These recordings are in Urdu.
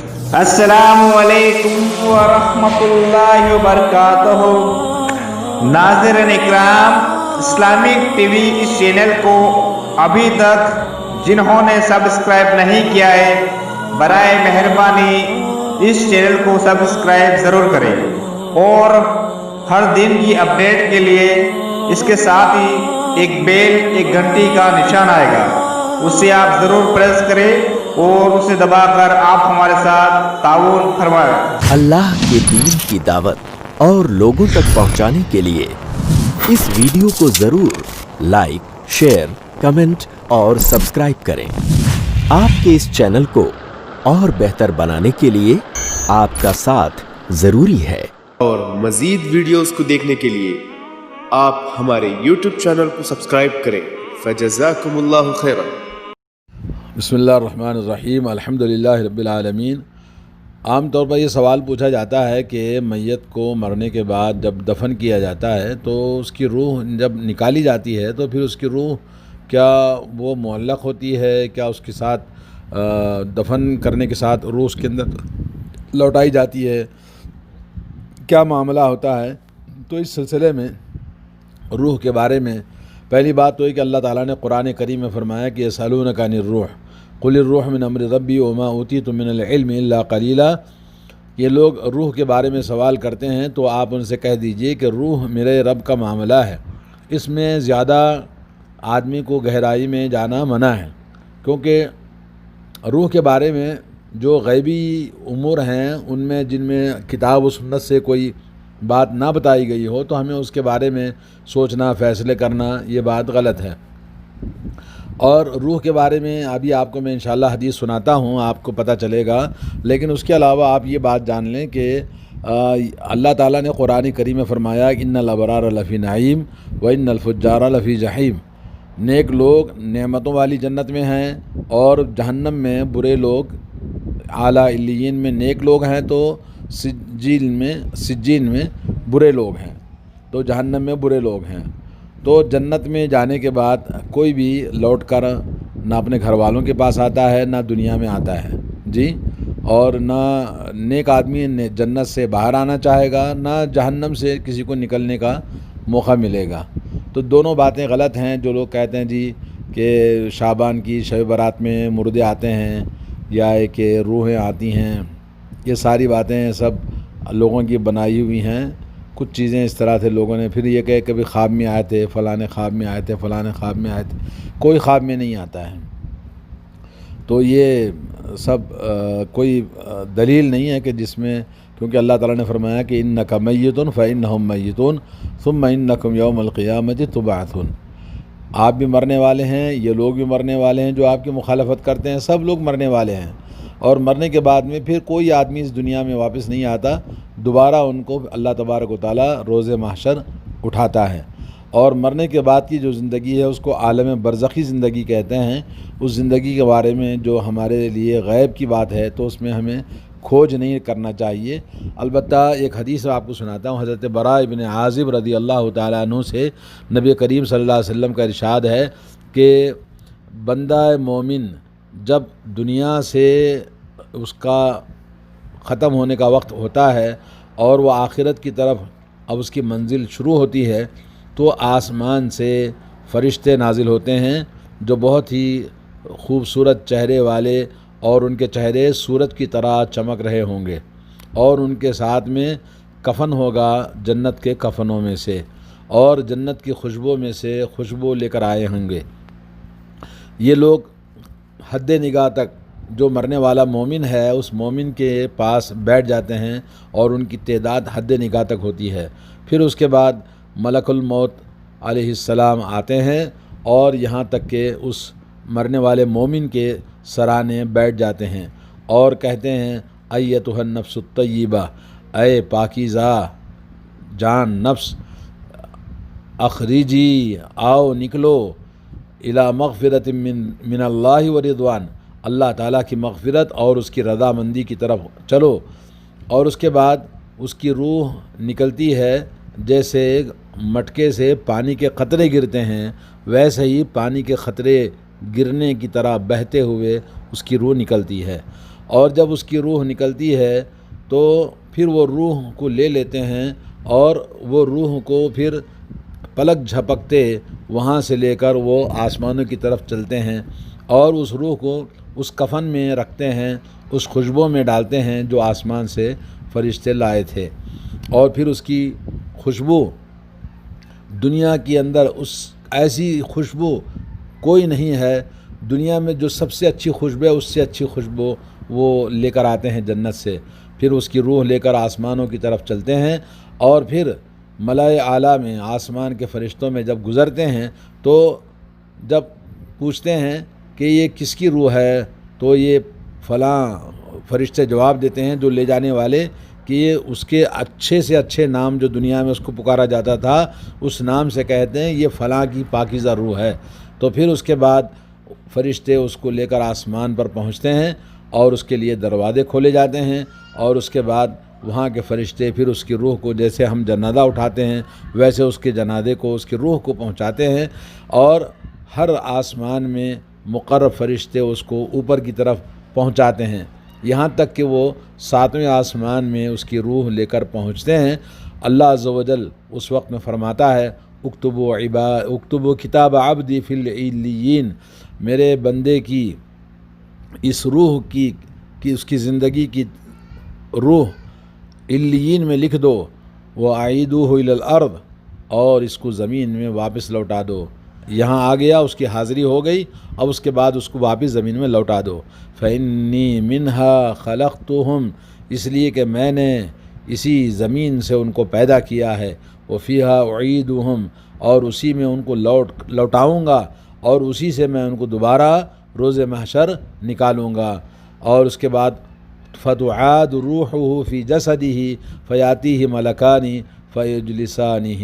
السلام علیکم ورحمۃ اللہ وبرکاتہ۔ ناظرین اکرام، اسلامک ٹی وی اس چینل کو ابھی تک جنہوں نے سبسکرائب نہیں کیا ہے، برائے مہربانی اس چینل کو سبسکرائب ضرور کریں، اور ہر دن کی اپڈیٹ کے لیے اس کے ساتھ ہی ایک بیل، ایک گھنٹی کا نشان آئے گا، اسے آپ ضرور پریس کریں اور اسے دبا کر آپ ہمارے ساتھ تعاون فرمائیں۔ اللہ کے دین کی دعوت اور لوگوں تک پہنچانے کے لیے اس ویڈیو کو ضرور لائک، شیئر، کمنٹ اور سبسکرائب کریں۔ آپ کے اس چینل کو اور بہتر بنانے کے لیے آپ کا ساتھ ضروری ہے۔ اور مزید ویڈیوز کو دیکھنے کے لیے آپ ہمارے یوٹیوب چینل کو سبسکرائب کریں۔ فجزاکم اللہ خیرا۔ بسم اللہ الرحمن الرحیم، الحمدللہ رب العالمین۔ عام طور پر یہ سوال پوچھا جاتا ہے کہ میت کو مرنے کے بعد جب دفن کیا جاتا ہے تو اس کی روح جب نکالی جاتی ہے تو پھر اس کی روح کیا وہ معلق ہوتی ہے، کیا اس کے ساتھ دفن کرنے کے ساتھ روح اس کے اندر لوٹائی جاتی ہے، کیا معاملہ ہوتا ہے؟ تو اس سلسلے میں روح کے بارے میں پہلی بات تو ہے کہ اللہ تعالیٰ نے قرآن کریم میں فرمایا کہ یسألونک عن الروح قل الروح من امر ربی وما اوتیتم من العلم الا قلیلا۔ یہ لوگ روح کے بارے میں سوال کرتے ہیں تو آپ ان سے کہہ دیجئے کہ روح میرے رب کا معاملہ ہے، اس میں زیادہ آدمی کو گہرائی میں جانا منع ہے، کیونکہ روح کے بارے میں جو غیبی امور ہیں ان میں جن میں کتاب و سنت سے کوئی بات نہ بتائی گئی ہو تو ہمیں اس کے بارے میں سوچنا، فیصلے کرنا، یہ بات غلط ہے۔ اور روح کے بارے میں ابھی آپ کو میں انشاءاللہ حدیث سناتا ہوں، آپ کو پتہ چلے گا، لیکن اس کے علاوہ آپ یہ بات جان لیں کہ اللہ تعالیٰ نے قرآن کریم میں فرمایا ان الابرار لفی نعیم وان الفجار لفی جحیم۔ نیک لوگ نعمتوں والی جنت میں ہیں اور جہنم میں برے لوگ، اعلیٰ علیین میں نیک لوگ ہیں تو سجین میں برے لوگ ہیں، تو جہنم میں برے لوگ ہیں۔ تو جنت میں جانے کے بعد کوئی بھی لوٹ کر نہ اپنے گھر والوں کے پاس آتا ہے، نہ دنیا میں آتا ہے جی، اور نہ نیک آدمی جنت سے باہر آنا چاہے گا، نہ جہنم سے کسی کو نکلنے کا موقع ملے گا۔ تو دونوں باتیں غلط ہیں۔ جو لوگ کہتے ہیں جی کہ شعبان کی شب برات میں مردے آتے ہیں یا کہ روحیں آتی ہیں، یہ ساری باتیں سب لوگوں کی بنائی ہوئی ہیں۔ کچھ چیزیں اس طرح سے لوگوں نے پھر یہ کہ کبھی خواب میں آئے تھے، فلاں خواب میں آئے تھے، فلاں خواب میں آئے تھے، کوئی خواب میں نہیں آتا ہے۔ تو یہ سب کوئی دلیل نہیں ہے کہ جس میں، کیونکہ اللہ تعالیٰ نے فرمایا کہ انک میت فانہم میتون ثم انکم یوم القیامۃ تبعثون۔ آپ بھی مرنے والے ہیں، یہ لوگ بھی مرنے والے ہیں جو آپ کی مخالفت کرتے ہیں، سب لوگ مرنے والے ہیں، اور مرنے کے بعد میں پھر کوئی آدمی اس دنیا میں واپس نہیں آتا، دوبارہ ان کو اللہ تبارک و تعالیٰ روز محشر اٹھاتا ہے۔ اور مرنے کے بعد کی جو زندگی ہے اس کو عالم برزخی زندگی کہتے ہیں۔ اس زندگی کے بارے میں جو ہمارے لیے غیب کی بات ہے تو اس میں ہمیں کھوج نہیں کرنا چاہیے۔ البتہ ایک حدیث آپ کو سناتا ہوں، حضرت براء بن عازب رضی اللہ تعالیٰ عنہ سے نبی کریم صلی اللہ علیہ وسلم کا ارشاد ہے کہ بندہ مومن جب دنیا سے اس کا ختم ہونے کا وقت ہوتا ہے اور وہ آخرت کی طرف اب اس کی منزل شروع ہوتی ہے تو آسمان سے فرشتے نازل ہوتے ہیں جو بہت ہی خوبصورت چہرے والے، اور ان کے چہرے سورج کی طرح چمک رہے ہوں گے، اور ان کے ساتھ میں کفن ہوگا جنت کے کفنوں میں سے، اور جنت کی خوشبو میں سے خوشبو لے کر آئے ہوں گے۔ یہ لوگ حد نگاہ تک، جو مرنے والا مومن ہے اس مومن کے پاس بیٹھ جاتے ہیں اور ان کی تعداد حد نگاہ تک ہوتی ہے۔ پھر اس کے بعد ملک الموت علیہ السلام آتے ہیں اور یہاں تک کہ اس مرنے والے مومن کے سرانے بیٹھ جاتے ہیں اور کہتے ہیں ایتھا النفس الطیبہ، اے پاکیزہ جان نفس، اخرجی، آؤ نکلو، الی مغفرت من اللہ و رضوان، اللہ تعالیٰ کی مغفرت اور اس کی رضامندی کی طرف چلو۔ اور اس کے بعد اس کی روح نکلتی ہے جیسے مٹکے سے پانی کے قطرے گرتے ہیں، ویسے ہی پانی کے قطرے گرنے کی طرح بہتے ہوئے اس کی روح نکلتی ہے۔ اور جب اس کی روح نکلتی ہے تو پھر وہ روح کو لے لیتے ہیں اور وہ روح کو پھر پلک جھپکتے وہاں سے لے کر وہ آسمانوں کی طرف چلتے ہیں اور اس روح کو اس کفن میں رکھتے ہیں، اس خوشبو میں ڈالتے ہیں جو آسمان سے فرشتے لائے تھے، اور پھر اس کی خوشبو دنیا کے اندر ایسی خوشبو کوئی نہیں ہے، دنیا میں جو سب سے اچھی خوشبو ہے اس سے اچھی خوشبو وہ لے کر آتے ہیں جنت سے، پھر اس کی روح لے کر آسمانوں کی طرف چلتے ہیں اور پھر ملائے اعلیٰ میں آسمان کے فرشتوں میں جب گزرتے ہیں تو جب پوچھتے ہیں کہ یہ کس کی روح ہے تو یہ فلاں فرشتے جواب دیتے ہیں جو لے جانے والے کہ یہ اس کے اچھے سے اچھے نام جو دنیا میں اس کو پکارا جاتا تھا اس نام سے کہتے ہیں یہ فلاں کی پاکیزہ روح ہے۔ تو پھر اس کے بعد فرشتے اس کو لے کر آسمان پر پہنچتے ہیں اور اس کے لیے دروازے کھولے جاتے ہیں اور اس کے بعد وہاں کے فرشتے پھر اس کی روح کو جیسے ہم جنازہ اٹھاتے ہیں ویسے اس کے جنازے کو اس کی روح کو پہنچاتے ہیں اور ہر آسمان میں مقرب فرشتے اس کو اوپر کی طرف پہنچاتے ہیں یہاں تک کہ وہ 7ویں آسمان میں اس کی روح لے کر پہنچتے ہیں۔ اللہ عز و جل اس وقت میں فرماتا ہے اکتبوا کتاب عبدی فی العلیین، میرے بندے کی اس روح کی اس کی زندگی کی روح علیین میں لکھ دو، وَأَعِيدُوهُ إِلَى الْأَرْضِ، اور اس کو زمین میں واپس لوٹا دو۔ یہاں آ گیا، اس کی حاضری ہو گئی، اب اس کے بعد اس کو واپس زمین میں لوٹا دو۔ فَإِنِّي مِنْهَا خَلَقْتُهُمْ، اس لیے کہ میں نے اسی زمین سے ان کو پیدا کیا ہے، وَفِيهَا أُعِيدُهُمْ، اور اسی میں ان کو لوٹاؤں گا اور اسی سے میں ان کو دوبارہ روز محشر نکالوں گا۔ اور اس کے بعد فَتُعَادُ رُوحُهُ فِي جَسَدِهِ فَيَأْتِيهِ مَلَكَانِ فَيُجْلِسَانِهِ،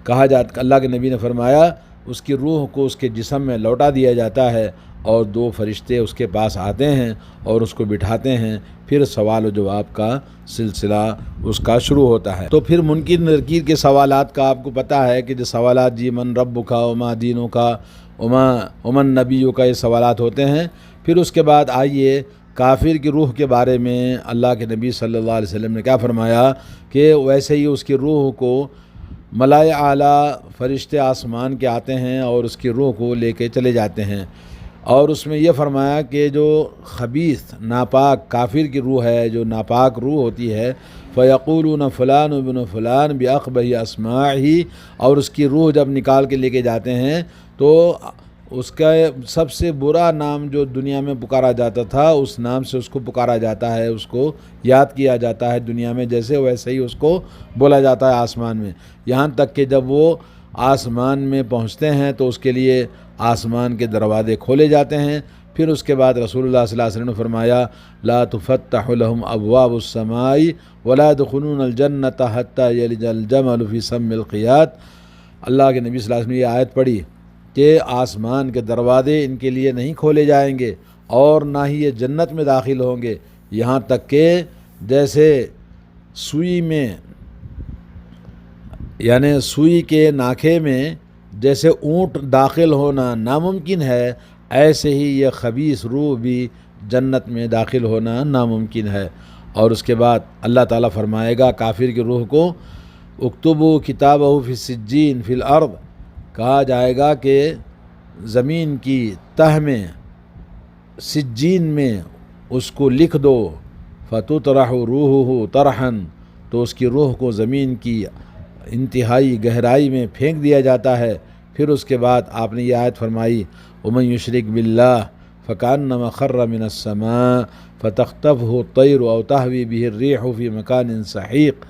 کہا جاتا اللہ کے نبی نے فرمایا اس کی روح کو اس کے جسم میں لوٹا دیا جاتا ہے اور 2 فرشتے اس کے پاس آتے ہیں اور اس کو بٹھاتے ہیں، پھر سوال و جواب کا سلسلہ اس کا شروع ہوتا ہے۔ تو پھر منکر نکیر کے سوالات کا آپ کو پتہ ہے کہ جو سوالات جی من ربک وما دینک ومن نبیک، یہ سوالات ہوتے ہیں۔ پھر اس کے بعد آئیے کافر کی روح کے بارے میں اللہ کے نبی صلی اللہ علیہ وسلم نے کیا فرمایا کہ ویسے ہی اس کی روح کو ملائے اعلیٰ فرشتے آسمان کے آتے ہیں اور اس کی روح کو لے کے چلے جاتے ہیں، اور اس میں یہ فرمایا کہ جو خبیث ناپاک کافر کی روح ہے، جو ناپاک روح ہوتی ہے، فَيَقُولُونَ فُلَانُ ابْنُ فُلَانٍ بِأَقْبَحِ أَسْمَاعِهِ، اور اس کی روح جب نکال کے لے کے جاتے ہیں تو اس کا سب سے برا نام جو دنیا میں پکارا جاتا تھا اس نام سے اس کو پکارا جاتا ہے، اس کو یاد کیا جاتا ہے دنیا میں جیسے ویسے ہی اس کو بولا جاتا ہے آسمان میں، یہاں تک کہ جب وہ آسمان میں پہنچتے ہیں تو اس کے لیے آسمان کے دروازے کھولے جاتے ہیں۔ پھر اس کے بعد رسول اللہ صلی اللہ علیہ وسلم نے فرمایا لا تفتح لهم ابواب السماء ولا يدخلون الجنة حتى يلج الجمل في سم الخياط، اللہ کے نبی صلی اللہ علیہ وسلم نے یہ آیت پڑھی کہ آسمان کے دروازے ان کے لیے نہیں کھولے جائیں گے اور نہ ہی یہ جنت میں داخل ہوں گے، یہاں تک کہ جیسے سوئی میں یعنی سوئی کے ناکھے میں جیسے اونٹ داخل ہونا ناممکن ہے، ایسے ہی یہ خبیث روح بھی جنت میں داخل ہونا ناممکن ہے۔ اور اس کے بعد اللہ تعالیٰ فرمائے گا کافر کی روح کو اکتبوا کتابہ فی السجین فی الارض، کہا جائے گا کہ زمین کی تہ میں سجین میں اس کو لکھ دو، فتطرح روحہ طرحا، تو اس کی روح کو زمین کی انتہائی گہرائی میں پھینک دیا جاتا ہے۔ پھر اس کے بعد آپ نے یہ آیت فرمائی ومن یشرک باللہ فکأنما خر من السماء فتخطفہ الطیر او تہوی بہ الریح فی مکان سحیق،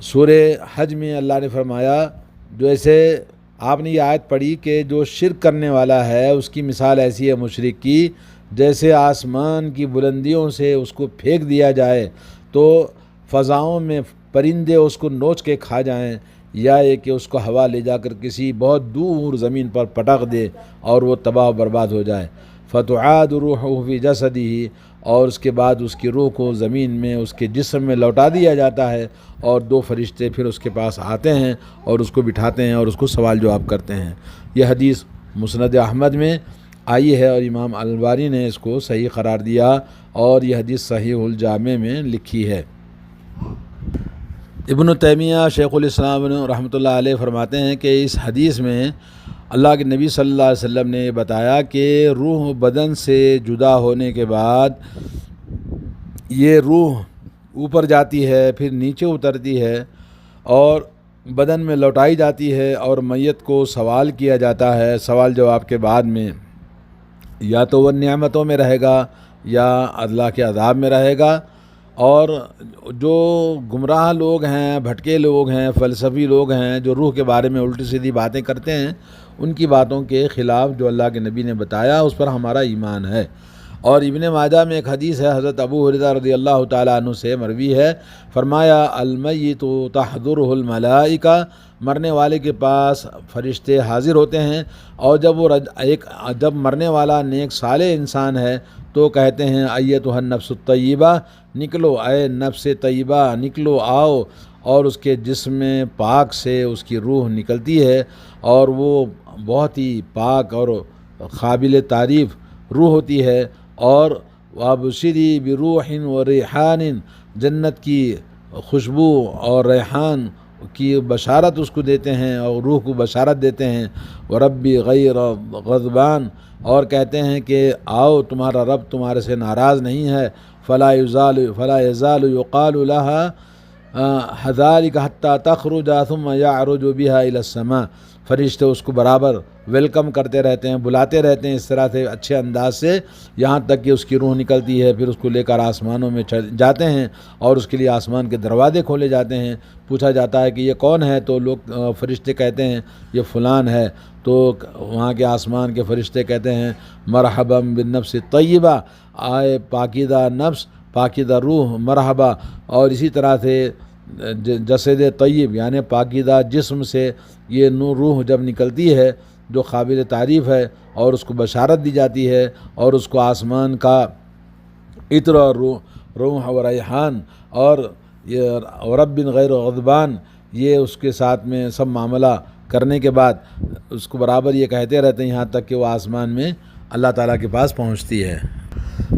سورہ حج میں اللہ نے فرمایا جو ایسے آپ نے یہ آیت پڑھی کہ جو شرک کرنے والا ہے اس کی مثال ایسی ہے مشرک کی جیسے آسمان کی بلندیوں سے اس کو پھینک دیا جائے تو فضاؤں میں پرندے اس کو نوچ کے کھا جائیں، یا یہ کہ اس کو ہوا لے جا کر کسی بہت دور زمین پر پٹک دے اور وہ تباہ و برباد ہو جائے۔ فتعاد روحہ فی جسدہ، اور اس کے بعد اس کی روح کو زمین میں اس کے جسم میں لوٹا دیا جاتا ہے اور 2 فرشتے پھر اس کے پاس آتے ہیں اور اس کو بٹھاتے ہیں اور اس کو سوال جواب کرتے ہیں۔ یہ حدیث مسند احمد میں آئی ہے اور امام البانی نے اس کو صحیح قرار دیا اور یہ حدیث صحیح الجامع میں لکھی ہے۔ ابن تیمیہ شیخ الاسلام رحمۃ اللہ علیہ فرماتے ہیں کہ اس حدیث میں اللہ کے نبی صلی اللہ علیہ وسلم نے بتایا کہ روح بدن سے جدا ہونے کے بعد یہ روح اوپر جاتی ہے، پھر نیچے اترتی ہے اور بدن میں لوٹائی جاتی ہے، اور میت کو سوال کیا جاتا ہے۔ سوال جواب کے بعد میں یا تو وہ نعمتوں میں رہے گا یا اللہ کے عذاب میں رہے گا۔ اور جو گمراہ لوگ ہیں، بھٹکے لوگ ہیں، فلسفی لوگ ہیں، جو روح کے بارے میں الٹی سیدھی باتیں کرتے ہیں، ان کی باتوں کے خلاف جو اللہ کے نبی نے بتایا اس پر ہمارا ایمان ہے۔ اور ابن ماجہ میں ایک حدیث ہے، حضرت ابو ہریرہ رضی اللہ تعالیٰ عنہ سے مروی ہے، فرمایا المیت تحضرہ الملائکہ، مرنے والے کے پاس فرشتے حاضر ہوتے ہیں، اور جب مرنے والا نیک صالح انسان ہے تو کہتے ہیں ایتھا النفس الطیبہ، نکلو اے نفس طیبہ، نکلو آؤ، اور اس کے جسم پاک سے اس کی روح نکلتی ہے، اور وہ بہت ہی پاک اور قابل تعریف روح ہوتی ہے۔ اور وابشری بروح و ریحان، جنت کی خوشبو اور ریحان کی بشارت اس کو دیتے ہیں اور روح کو بشارت دیتے ہیں۔ وربی غیر غضبان، اور کہتے ہیں کہ آؤ تمہارا رب تمہارے سے ناراض نہیں ہے۔ فلا یزال یقال لها حذالک حتی تخرج ثم یعرج بها الی السماء، فرشتے اس کو برابر ویلکم کرتے رہتے ہیں، بلاتے رہتے ہیں اس طرح سے اچھے انداز سے، یہاں تک کہ اس کی روح نکلتی ہے، پھر اس کو لے کر آسمانوں میں جاتے ہیں اور اس کے لیے آسمان کے دروازے کھولے جاتے ہیں۔ پوچھا جاتا ہے کہ یہ کون ہے، تو لوگ فرشتے کہتے ہیں یہ فلان ہے، تو وہاں کے آسمان کے فرشتے کہتے ہیں مرحبا بالنفس الطیبہ، آئے پاکیزہ نفس، پاکیزہ روح، مرحبا۔ اور اسی طرح سے جسد طیب یعنی پاکیزہ جسم سے یہ روح جب نکلتی ہے جو قابل تعریف ہے، اور اس کو بشارت دی جاتی ہے، اور اس کو آسمان کا عطر اور روح و ریحان اور یہ رب غیر غضبان، یہ اس کے ساتھ میں سب معاملہ کرنے کے بعد اس کو برابر یہ کہتے رہتے ہیں یہاں تک کہ وہ آسمان میں اللہ تعالیٰ کے پاس پہنچتی ہے۔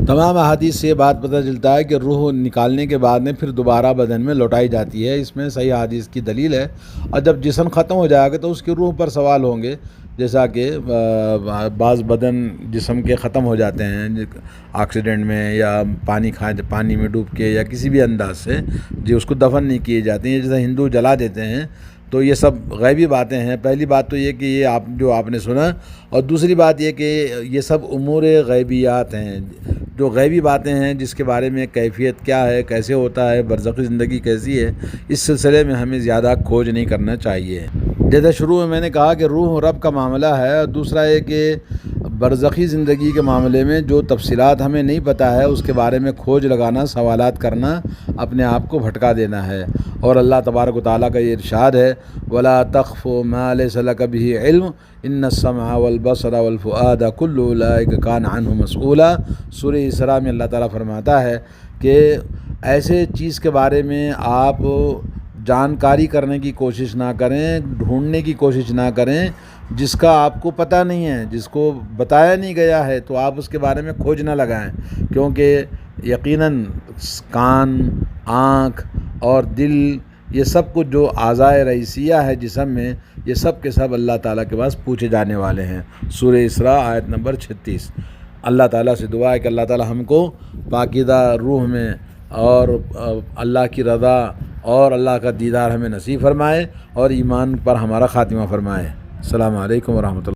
تمام احادیث سے یہ بات پتہ چلتا ہے کہ روح نکالنے کے بعد میں پھر دوبارہ بدن میں لوٹائی جاتی ہے، اس میں صحیح حدیث کی دلیل ہے۔ اور جب جسم ختم ہو جائے گا تو اس کی روح پر سوال ہوں گے، جیسا کہ بعض بدن جسم کے ختم ہو جاتے ہیں ایکسیڈنٹ میں یا پانی میں ڈوب کے یا کسی بھی انداز سے، جو اس کو دفن نہیں کیے جاتے ہیں، جیسے ہندو جلا دیتے ہیں۔ تو یہ سب غیبی باتیں ہیں۔ پہلی بات تو یہ کہ یہ آپ نے سنا، اور دوسری بات یہ کہ یہ سب امور غیبیات ہیں، جو غیبی باتیں ہیں جس کے بارے میں کیفیت کیا ہے، کیسے ہوتا ہے، برزخی زندگی کیسی ہے، اس سلسلے میں ہمیں زیادہ کھوج نہیں کرنا چاہیے۔ جیسے شروع میں نے کہا کہ روح رب کا معاملہ ہے، اور دوسرا یہ کہ برزخی زندگی کے معاملے میں جو تفصیلات ہمیں نہیں پتہ ہے اس کے بارے میں کھوج لگانا، سوالات کرنا اپنے آپ کو بھٹکا دینا ہے۔ اور اللہ تبارک و تعالیٰ کا یہ ارشاد ہے وَلَا تَخْفُ مَا لَيْسَ لَكَ بِهِ عِلْمٌ إِنَّ السَّمْعَ وَالْبَصَرَ وَالْفُؤَادَ كُلُّ أُولَٰئِكَ كَانَ عَنْهُ مَسْئُولًا۔ سورہ اسراء میں اللہ تعالیٰ فرماتا ہے کہ ایسے چیز کے بارے میں آپ جانکاری کرنے کی کوشش نہ کریں، ڈھونڈنے کی کوشش نہ کریں جس کا آپ کو پتہ نہیں ہے، جس کو بتایا نہیں گیا ہے، تو آپ اس کے بارے میں کھوج نہ لگائیں، کیونکہ یقیناً کان، آنکھ اور دل، یہ سب کچھ جو اعضائے رئیسیہ ہے جسم میں، یہ سب کے سب اللہ تعالیٰ کے پاس پوچھے جانے والے ہیں۔ سورہ اسراء آیت نمبر 36۔ اللہ تعالیٰ سے دعا ہے کہ اللہ تعالیٰ ہم کو پاکیزہ روح میں اور اللہ کی رضا اور اللہ کا دیدار ہمیں نصیب فرمائے، اور ایمان پر ہمارا خاتمہ فرمائے۔ السلام علیکم ورحمۃ اللہ۔